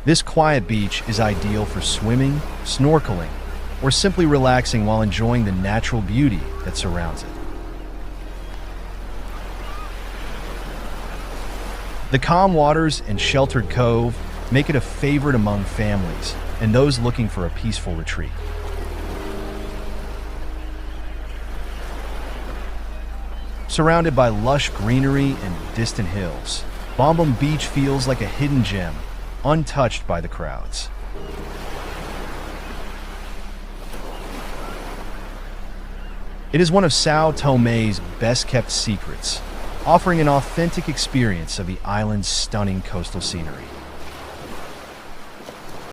This quiet beach is ideal for swimming, snorkeling, or simply relaxing while enjoying the natural beauty that surrounds it. The calm waters and sheltered cove make it a favorite among families and those looking for a peaceful retreat. Surrounded by lush greenery and distant hills, Bombom Beach feels like a hidden gem, untouched by the crowds. It is one of SAO TOMÉ's best-kept secrets, offering an authentic experience of the island's stunning coastal scenery.